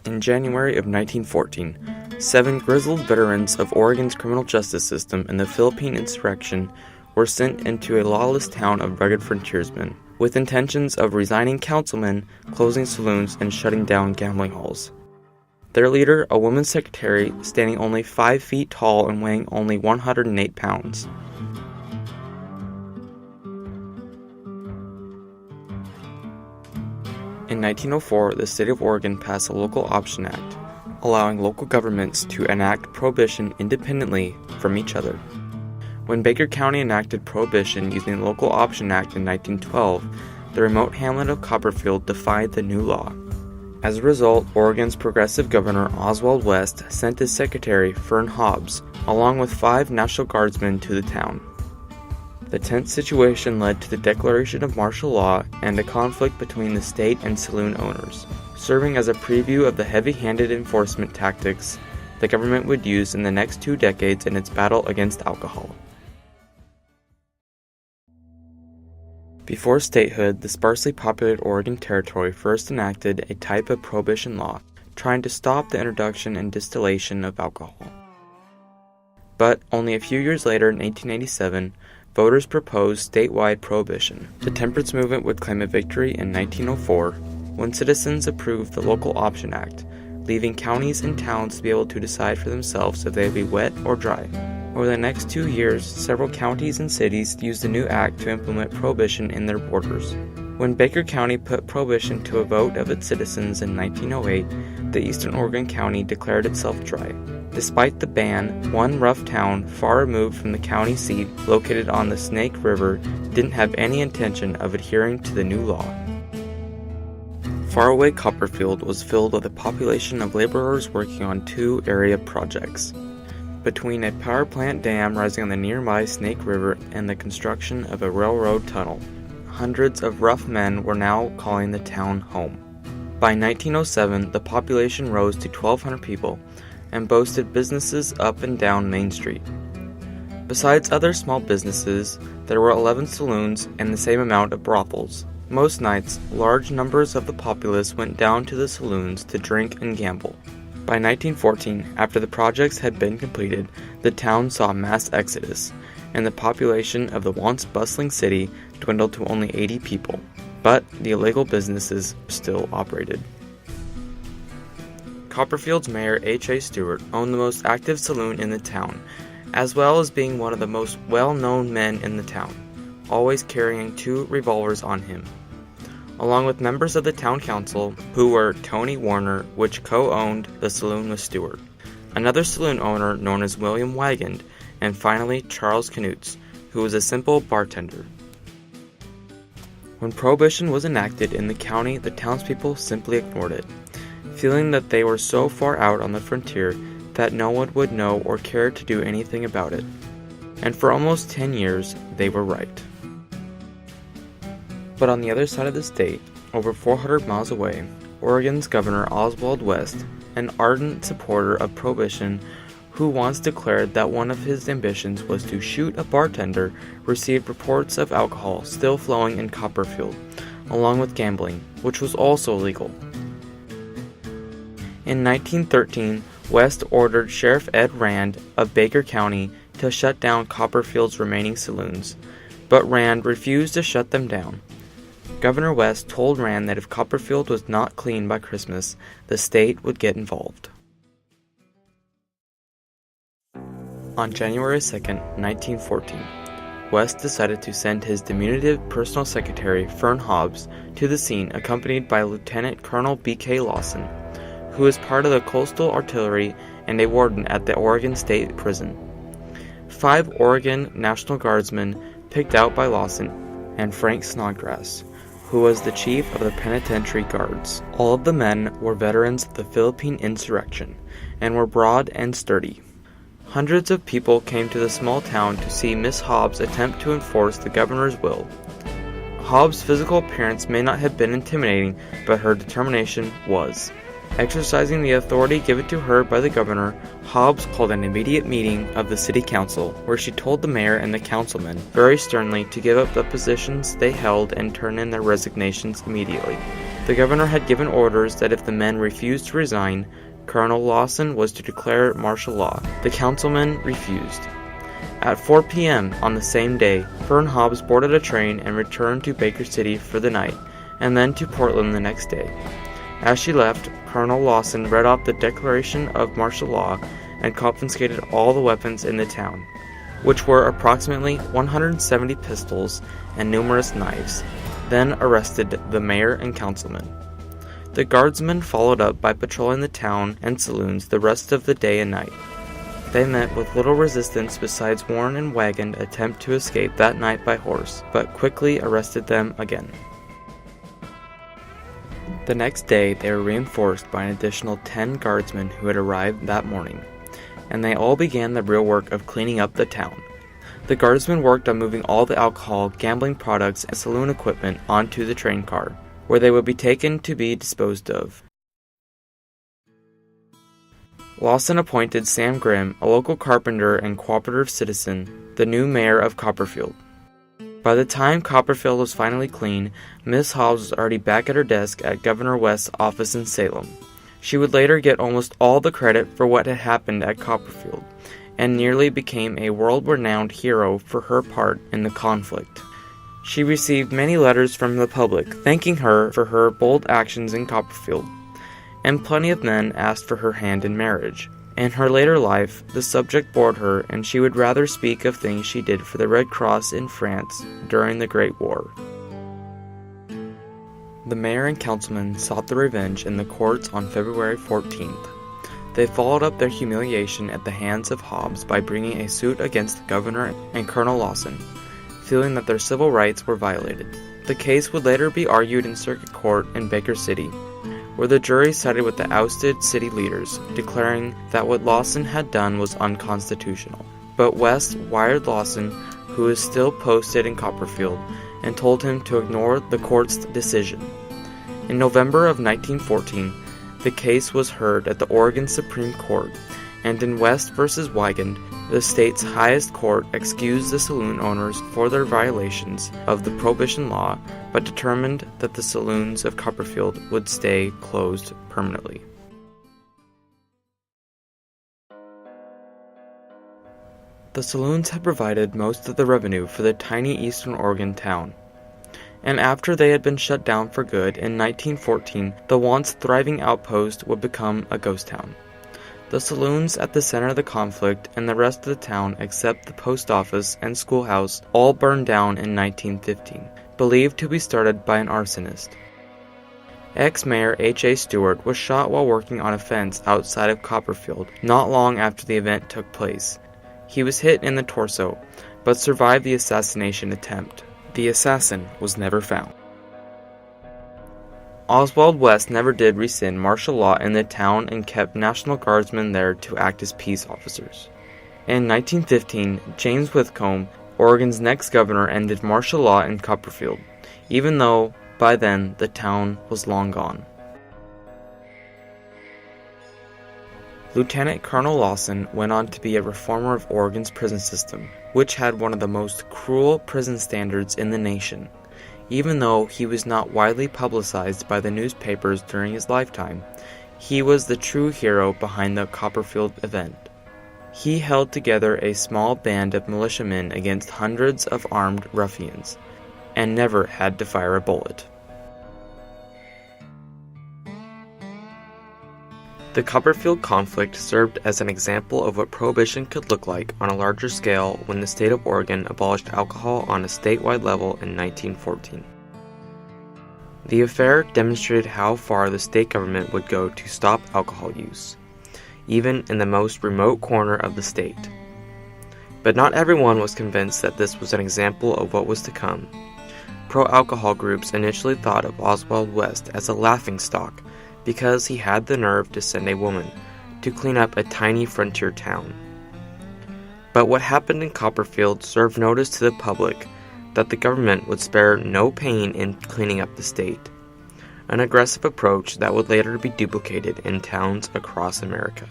In January of 1914, 7 grizzled veterans of Oregon's criminal justice system in the Philippine insurrection were sent into a lawless town of rugged frontiersmen, with intentions of resigning councilmen, closing saloons, and shutting down gambling halls. Their leader, a woman's secretary, standing only 5 feet tall and weighing only 108 pounds. In 1904, the state of Oregon passed a Local Option Act, allowing local governments to enact prohibition independently from each other. When Baker County enacted prohibition using the Local Option Act in 1912, the remote hamlet of Copperfield defied the new law. As a result, Oregon's progressive governor Oswald West sent his secretary, Fern Hobbs, along with 5 National Guardsmen to the town. The tense situation led to the declaration of martial law and a conflict between the state and saloon owners, serving as a preview of the heavy-handed enforcement tactics the government would use in the next 2 decades in its battle against alcohol. Before statehood, the sparsely populated Oregon Territory first enacted a type of prohibition law, trying to stop the introduction and distillation of alcohol. But only a few years later, in 1887, voters proposed statewide prohibition. The temperance movement would claim a victory in 1904 when citizens approved the Local Option Act, leaving counties and towns to be able to decide for themselves if they would be wet or dry. Over the next 2 years, several counties and cities used the new act to implement prohibition in their borders. When Baker County put prohibition to a vote of its citizens in 1908, the eastern Oregon county declared itself dry. Despite the ban, one rough town far removed from the county seat, located on the Snake River, didn't have any intention of adhering to the new law. Faraway Copperfield was filled with a population of laborers working on 2 area projects. Between a power plant dam rising on the nearby Snake River and the construction of a railroad tunnel, hundreds of rough men were now calling the town home. By 1907, the population rose to 1,200 people and boasted businesses up and down Main Street. Besides other small businesses, there were 11 saloons and the same amount of brothels. Most nights, large numbers of the populace went down to the saloons to drink and gamble. By 1914, after the projects had been completed, the town saw a mass exodus, and the population of the once bustling city dwindled to only 80 people. But the illegal businesses still operated. Copperfield's mayor H.A. Stewart owned the most active saloon in the town, as well as being one of the most well-known men in the town, always carrying 2 revolvers on him. Along with members of the town council, who were Tony Warner, which co-owned the saloon with Stewart, another saloon owner known as William Wagand, and finally Charles Knutes, who was a simple bartender. When prohibition was enacted in the county, the townspeople simply ignored it, feeling that they were so far out on the frontier that no one would know or care to do anything about it. And for almost 10 years, they were right. But on the other side of the state, over 400 miles away, Oregon's Governor Oswald West, an ardent supporter of prohibition who once declared that one of his ambitions was to shoot a bartender, received reports of alcohol still flowing in Copperfield, along with gambling, which was also illegal. In 1913, West ordered Sheriff Ed Rand of Baker County to shut down Copperfield's remaining saloons, but Rand refused to shut them down. Governor West told Rand that if Copperfield was not clean by Christmas, the state would get involved. On January 2, 1914, West decided to send his diminutive personal secretary, Fern Hobbs, to the scene, accompanied by Lieutenant Colonel B.K. Lawson, who was part of the Coastal Artillery and a warden at the Oregon State Prison. 5 Oregon National Guardsmen picked out by Lawson, and Frank Snodgrass, who was the chief of the penitentiary guards. All of the men were veterans of the Philippine insurrection, and were broad and sturdy. Hundreds of people came to the small town to see Miss Hobbs attempt to enforce the governor's will. Hobbs' physical appearance may not have been intimidating, but her determination was. Exercising the authority given to her by the governor, Hobbs called an immediate meeting of the city council, where she told the mayor and the councilmen very sternly to give up the positions they held and turn in their resignations immediately. The governor had given orders that if the men refused to resign, Colonel Lawson was to declare martial law. The councilmen refused. At 4 p.m. on the same day, Fern Hobbs boarded a train and returned to Baker City for the night, and then to Portland the next day. As she left, Colonel Lawson read off the declaration of martial law and confiscated all the weapons in the town, which were approximately 170 pistols and numerous knives, then arrested the mayor and councilmen. The guardsmen followed up by patrolling the town and saloons the rest of the day and night. They met with little resistance besides Warren and Wagon's attempt to escape that night by horse, but quickly arrested them again. The next day, they were reinforced by an additional 10 guardsmen who had arrived that morning, and they all began the real work of cleaning up the town. The guardsmen worked on moving all the alcohol, gambling products, and saloon equipment onto the train car, where they would be taken to be disposed of. Lawson appointed Sam Grimm, a local carpenter and cooperative citizen, the new mayor of Copperfield. By the time Copperfield was finally clean, Miss Hobbs was already back at her desk at Governor West's office in Salem. She would later get almost all the credit for what had happened at Copperfield, and nearly became a world-renowned hero for her part in the conflict. She received many letters from the public thanking her for her bold actions in Copperfield, and plenty of men asked for her hand in marriage. In her later life, the subject bored her, and she would rather speak of things she did for the Red Cross in France during the Great War. The mayor and councilmen sought their revenge in the courts on February 14th. They followed up their humiliation at the hands of Hobbs by bringing a suit against the governor and Colonel Lawson, feeling that their civil rights were violated. The case would later be argued in circuit court in Baker City, where the jury sided with the ousted city leaders, declaring that what Lawson had done was unconstitutional. But West wired Lawson, who is still posted in Copperfield, and told him to ignore the court's decision. In November of 1914, the case was heard at the Oregon Supreme Court, and in West v. Wigand, the state's highest court excused the saloon owners for their violations of the Prohibition law, but determined that the saloons of Copperfield would stay closed permanently. The saloons had provided most of the revenue for the tiny Eastern Oregon town, and after they had been shut down for good in 1914, the once thriving outpost would become a ghost town. The saloons at the center of the conflict and the rest of the town except the post office and schoolhouse all burned down in 1915, believed to be started by an arsonist. Ex-Mayor H.A. Stewart was shot while working on a fence outside of Copperfield not long after the event took place. He was hit in the torso, but survived the assassination attempt. The assassin was never found. Oswald West never did rescind martial law in the town and kept National Guardsmen there to act as peace officers. In 1915, James Whitcomb, Oregon's next governor, ended martial law in Copperfield, even though, by then, the town was long gone. Lieutenant Colonel Lawson went on to be a reformer of Oregon's prison system, which had one of the most cruel prison standards in the nation. Even though he was not widely publicized by the newspapers during his lifetime, he was the true hero behind the Copperfield event. He held together a small band of militiamen against hundreds of armed ruffians, and never had to fire a bullet. The Copperfield conflict served as an example of what Prohibition could look like on a larger scale when the state of Oregon abolished alcohol on a statewide level in 1914. The affair demonstrated how far the state government would go to stop alcohol use, even in the most remote corner of the state. But not everyone was convinced that this was an example of what was to come. Pro-alcohol groups initially thought of Oswald West as a laughingstock, because he had the nerve to send a woman to clean up a tiny frontier town. But what happened in Copperfield served notice to the public that the government would spare no pain in cleaning up the state, an aggressive approach that would later be duplicated in towns across America.